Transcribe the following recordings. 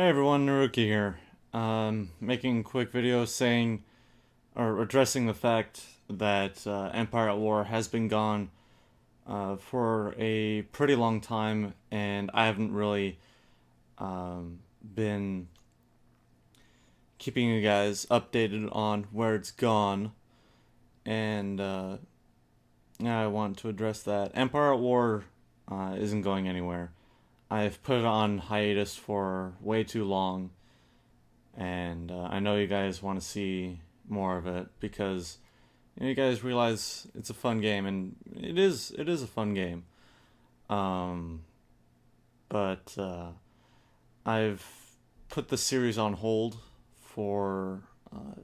Hey everyone, Naruki here. Making a quick video saying or addressing the fact that Empire at War has been gone for a pretty long time, and I haven't really been keeping you guys updated on where it's gone, and yeah, I want to address that. Empire at War isn't going anywhere. I've put it on hiatus for way too long, and I know you guys want to see more of it because you guys realize it's a fun game, and it is a fun game. Um, but I've put the series on hold for a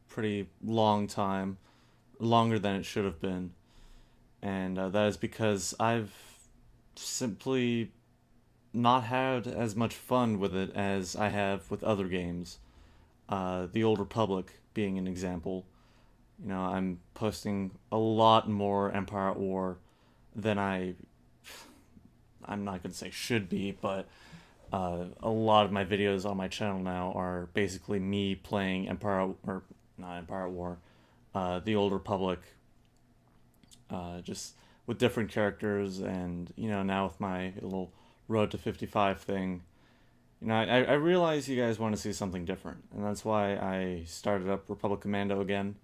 pretty long time, longer than it should have been, and that is because I've simply not had as much fun with it as I have with other games. The Old Republic being an example. I'm posting a lot more Empire at War than I'm not gonna say should be, but a lot of my videos on my channel now are basically me playing Empire or not Empire at War, the Old Republic, just with different characters, and now with my little Road to 55 thing. I realize you guys want to see something different, and that's why I started up Republic Commando again.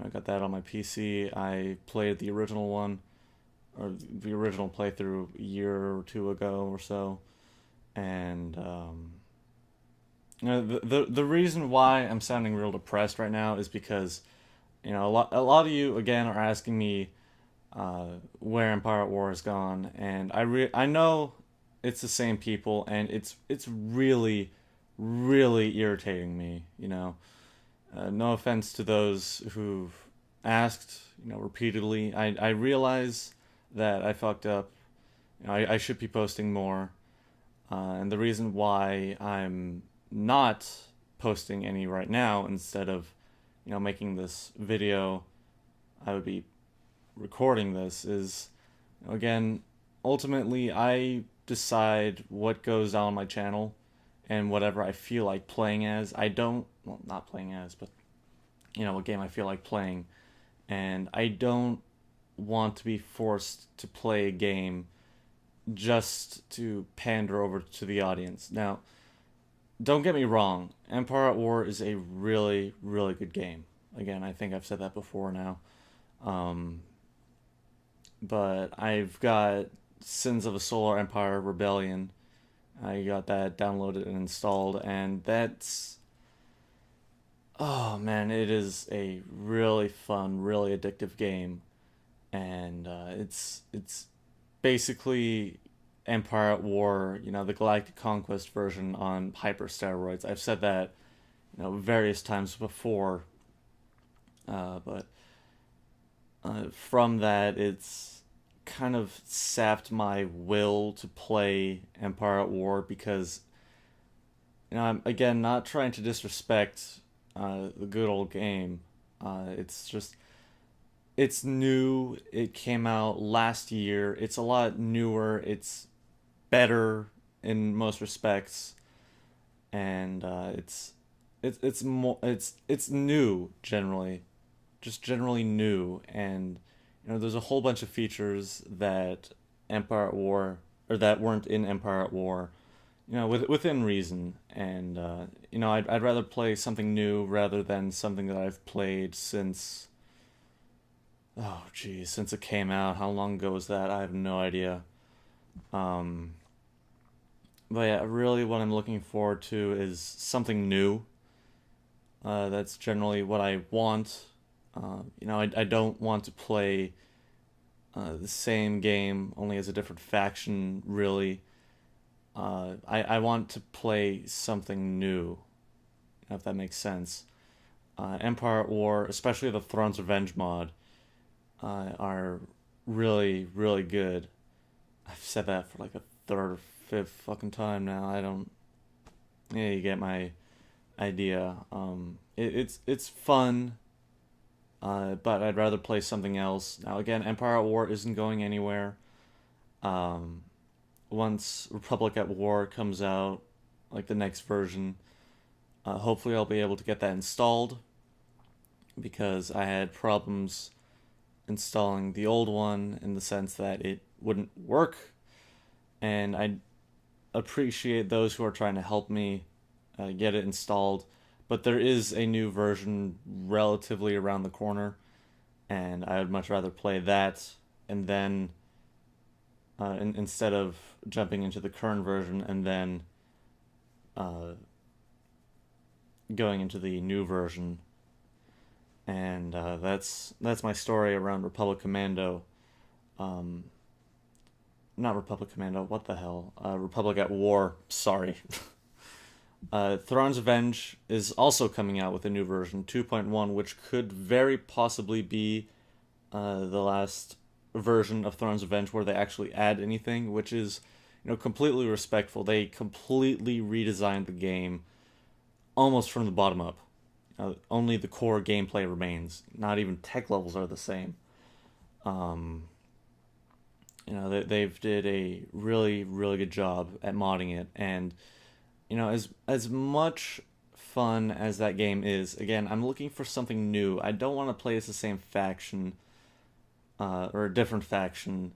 I got that on my PC. I played the original one, or the original playthrough a year or two ago or so, and the reason why I'm sounding real depressed right now is because a lot of you again are asking me where Empire at War has gone, and I know it's the same people, and it's really, really irritating me. No offense to those who've asked, repeatedly. I realize that I fucked up. I should be posting more, and the reason why I'm not posting any right now instead of, making this video, I would be recording this is, again, ultimately I decide what goes on my channel and whatever I feel like playing as. I don't, well, not playing as, but what game I feel like playing, and I don't want to be forced to play a game just to pander over to the audience. Now, don't get me wrong, Empire at War is a really, really good game. Again, I think I've said that before now. Um, but I've got Sins of a Solar Empire Rebellion. I got that downloaded and installed, and that's, oh man, it is a really fun, really addictive game, and it's basically Empire at War, the Galactic Conquest version on hyper steroids. I've said that, various times before, but from that, it's kind of sapped my will to play Empire at War because, I'm again not trying to disrespect the good old game. It's just, it's new. It came out last year. It's a lot newer. It's better in most respects, and it's more it's new generally, just generally new, and there's a whole bunch of features that Empire at War, or that weren't in Empire at War, within reason, and I'd rather play something new rather than something that I've played since, oh geez, since it came out. How long ago was that? I have no idea. Um, but yeah, really, what I'm looking forward to is something new. That's generally what I want. I don't want to play the same game, only as a different faction, really. I want to play something new, if that makes sense. Empire at War, especially the Thrones Revenge mod, are really, really good. I've said that for like a third or fifth fucking time now. I don't. Yeah, you get my idea. It's fun, but I'd rather play something else. Now, again, Empire at War isn't going anywhere. Um, Once Republic at War comes out, like the next version. Hopefully, I'll be able to get that installed because I had problems installing the old one in the sense that it wouldn't work, and I appreciate those who are trying to help me get it installed. But there is a new version relatively around the corner, and I would much rather play that and then instead of jumping into the current version and then uh, going into the new version. And that's my story around Republic Commando. Um, Not Republic Commando. What the hell? Republic at War. Sorry. Thrawn's Revenge is also coming out with a new version, 2.1, which could very possibly be the last version of Thrawn's Revenge where they actually add anything, which is, completely respectful. They completely redesigned the game almost from the bottom up. Only the core gameplay remains. Not even tech levels are the same. They've did a really, really good job at modding it, and as much fun as that game is, again, I'm looking for something new. I don't want to play as the same faction, or a different faction,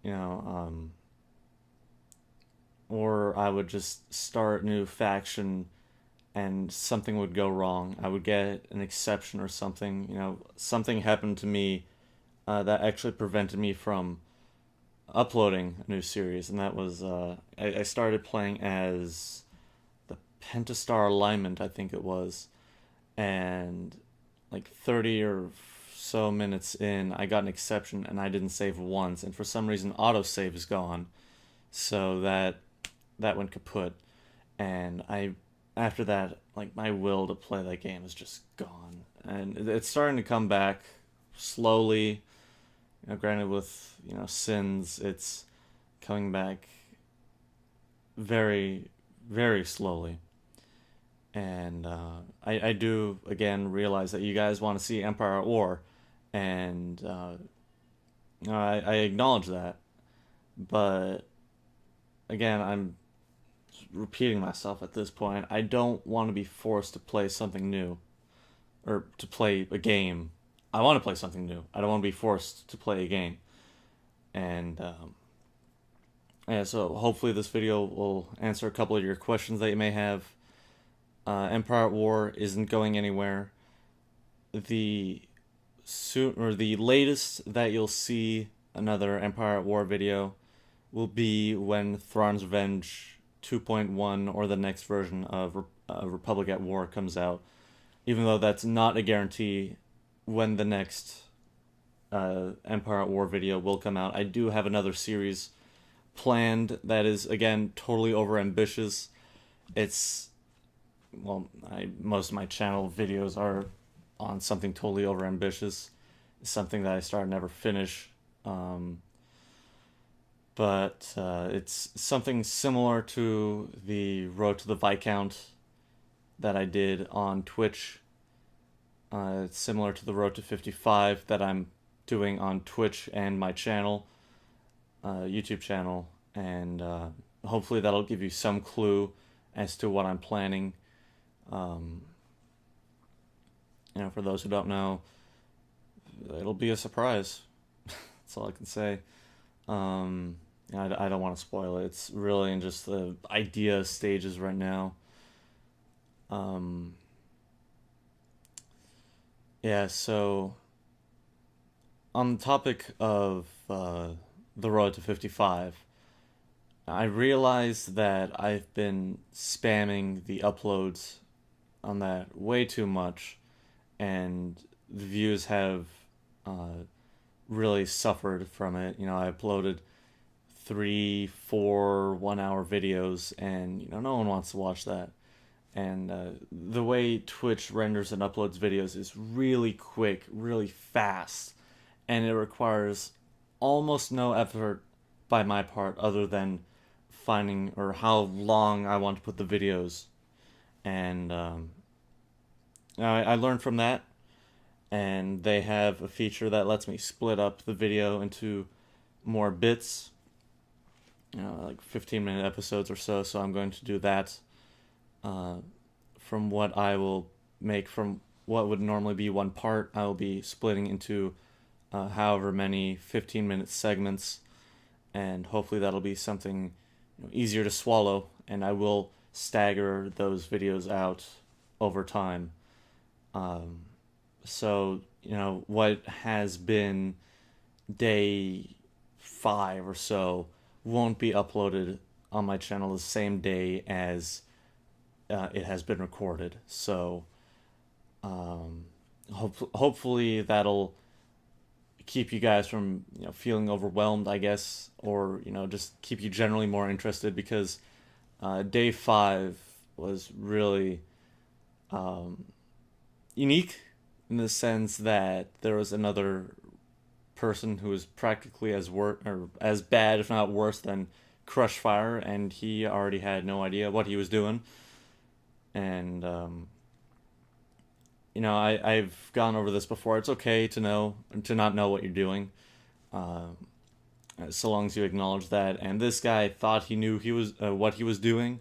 you know, or I would just start a new faction and something would go wrong. I would get an exception or something. Something happened to me that actually prevented me from uploading a new series, and that was I started playing as the Pentastar Alignment, I think it was, and like 30 or so minutes in, I got an exception and I didn't save once, and for some reason autosave is gone, so that went kaput, and after that, like, my will to play that game is just gone, and it's starting to come back slowly. Granted, with sins, it's coming back very, very slowly, and I do again realize that you guys want to see Empire at War, and I acknowledge that, but again, I'm repeating myself at this point. I don't want to be forced to play something new, or to play a game. I want to play something new. I don't want to be forced to play a game. And yeah, so hopefully this video will answer a couple of your questions that you may have. Empire at War isn't going anywhere. The latest that you'll see another Empire at War video will be when Thrawn's Revenge 2.1 or the next version of Republic at War comes out. Even though that's not a guarantee when the next Empire at War video will come out. I do have another series planned that is, again, totally overambitious. Most of my channel videos are on something totally overambitious. It's something that I start and never finish. But it's something similar to the Road to the Viscount that I did on Twitch. It's similar to the Road to 55 that I'm doing on Twitch and my channel, YouTube channel, and hopefully that'll give you some clue as to what I'm planning. For those who don't know, it'll be a surprise. That's all I can say. I don't want to spoil it. It's really in just the idea stages right now. Yeah, so on the topic of the Road to 55, I realized that I've been spamming the uploads on that way too much, and the views have really suffered from it. I uploaded 3, 4 1-hour videos, and no one wants to watch that. And the way Twitch renders and uploads videos is really quick, really fast, and it requires almost no effort by my part other than finding or how long I want to put the videos. And I learned from that, and they have a feature that lets me split up the video into more bits. like 15-minute episodes or so. So I'm going to do that. Uh, from what I will make from what would normally be one part, I will be splitting into however many 15-minute segments, and hopefully that'll be something easier to swallow. And I will stagger those videos out over time. Um, so what has been day 5 or so won't be uploaded on my channel the same day as it has been recorded. So hopefully that'll keep you guys from feeling overwhelmed, I guess, or just keep you generally more interested, because day 5 was really unique in the sense that there was another person who was practically or as bad, if not worse, than Crushfire, and he already had no idea what he was doing. And I've gone over this before. It's okay to not know what you're doing, uh, so long as you acknowledge that. And this guy thought he knew he was what he was doing,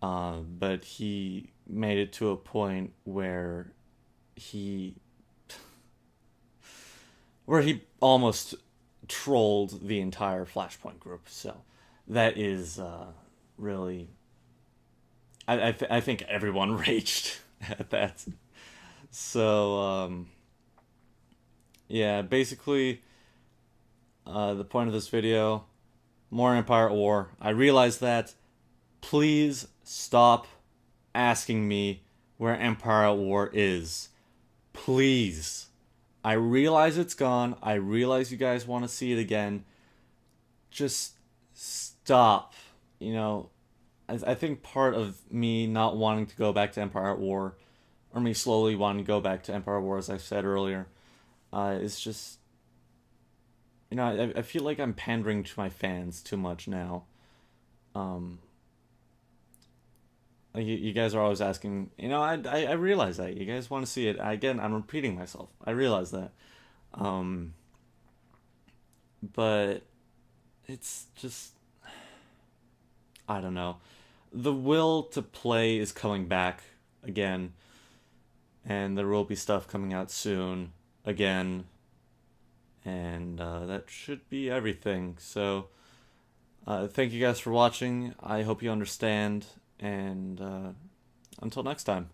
but he made it to a point he where he almost trolled the entire Flashpoint group. So that is really, I think everyone raged at that. So yeah, basically, the point of this video, more Empire at War. I realize that. Please stop asking me where Empire at War is. Please. I realize it's gone. I realize you guys want to see it again. Just stop. I think part of me not wanting to go back to Empire at War, or me slowly wanting to go back to Empire at War, as I said earlier, is just, I feel like I'm pandering to my fans too much now. You guys are always asking, I realize that. You guys want to see it. Again, I'm repeating myself. I realize that. But it's just, I don't know. The will to play is coming back again, and there will be stuff coming out soon again, and that should be everything. So, thank you guys for watching. I hope you understand, and until next time.